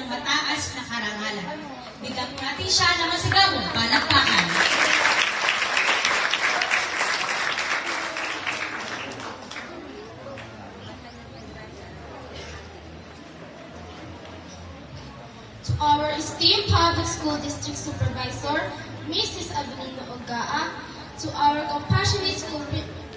mataas na karangalan. Bigyan natin siya ng masigawong palakpakan. To our esteemed Public School District Supervisor, Mrs. Avelino Ogaa, to our compassionate school,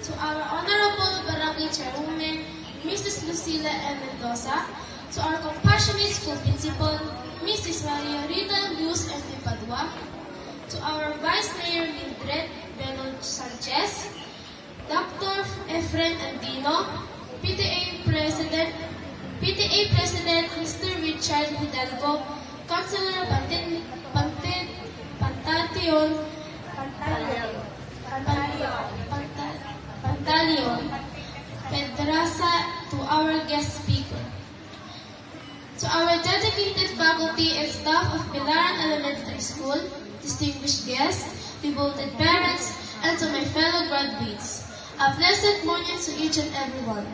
to our Honorable Barangay Chairwoman, Mrs. Lucila M. Mendoza, to our compassionate school principal, Mrs. Maria Rita Luz M. Padua, to our Vice Mayor Mildred Belo Sanchez, Dr. Efren Andino, PTA President Mr. Richard Hidalgo, Councilor Pantaleon Pedraza, to our guest speaker, to our dedicated faculty and staff of Pilaran Elementary School, distinguished guests, devoted parents, and to my fellow graduates, a pleasant morning to each and everyone.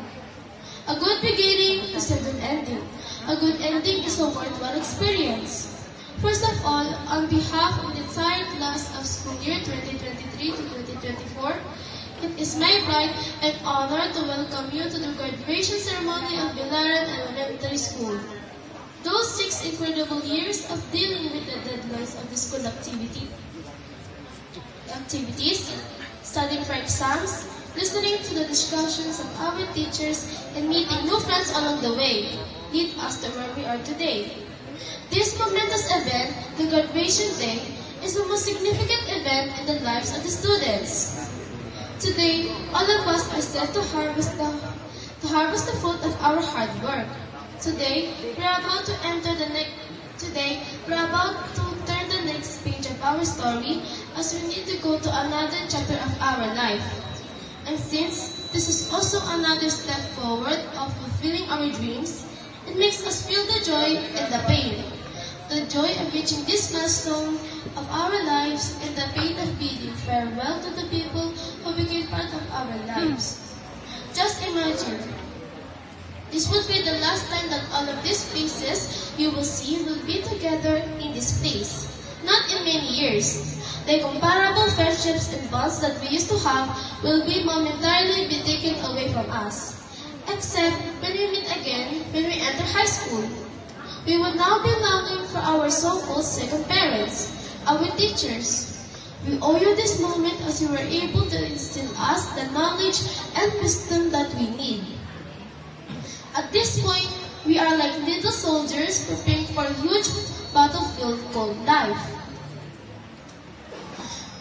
A good beginning is a good ending. A good ending is a worthwhile experience. First of all, on behalf of the entire class of school year 2023 to 2024, it is my pride and honor to welcome you to the graduation ceremony of Pilaran Elementary School. Those 6 incredible years of dealing with the deadlines of the school activities, studying for exams, listening to the discussions of our teachers, and meeting new friends along the way, lead us to where we are today. This momentous event, the graduation day, is the most significant event in the lives of the students. Today, all of us are set to harvest the fruit of our hard work. Today, we are about to turn the next page of our story, as we need to go to another chapter of our life. And since this is also another step forward of fulfilling our dreams, it makes us feel the joy and the pain. The joy of reaching this milestone of our lives, and the pain of bidding farewell to the people who became part of our lives. Just imagine, this would be the last time that all of these faces you will see will be together in this place. Not in many years. The incomparable friendships and bonds that we used to have will be momentarily be taken away from us. Except when we meet again when we enter high school. We would now be longing for our so-called second parents, our teachers. We owe you this moment, as you were able to instill us the knowledge and wisdom that we need. At this point, we are like little soldiers preparing for a huge battlefield called life.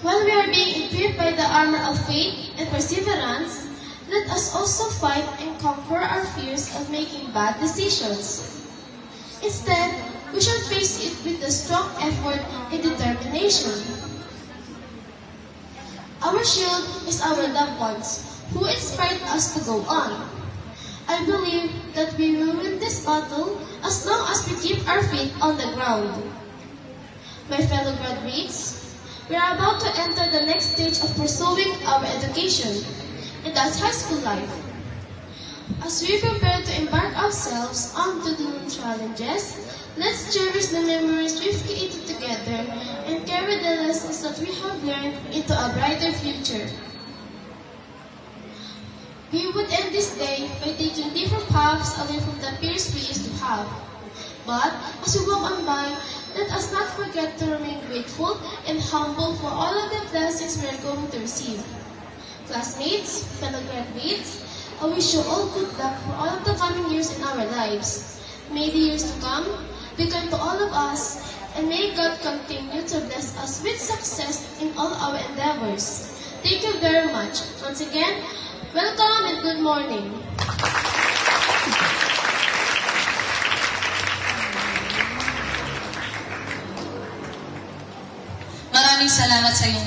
While we are being equipped by the armor of faith and perseverance, let us also fight and conquer our fears of making bad decisions. Instead, we shall face it with a strong effort and determination. Our shield is our loved ones, who inspired us to go on. I believe that we will win this battle as long as we keep our feet on the ground. My fellow graduates, we are about to enter the next stage of pursuing our education, and that's high school life. As we prepare to embark ourselves onto the new challenges, let's cherish the memories we've created together and carry the lessons that we have learned into a brighter future. We would end this day by taking different paths away from the peers we used to have. But as we walk on by, let us not forget to remain grateful and humble for all of the blessings we are going to receive. Classmates, fellow graduates, I wish you all good luck for all of the coming years in our lives. May the years to come be kind to all of us, and may God continue to bless us with success in all our endeavors. Thank you very much. Once again, welcome and good morning. Maraming salamat sa iyong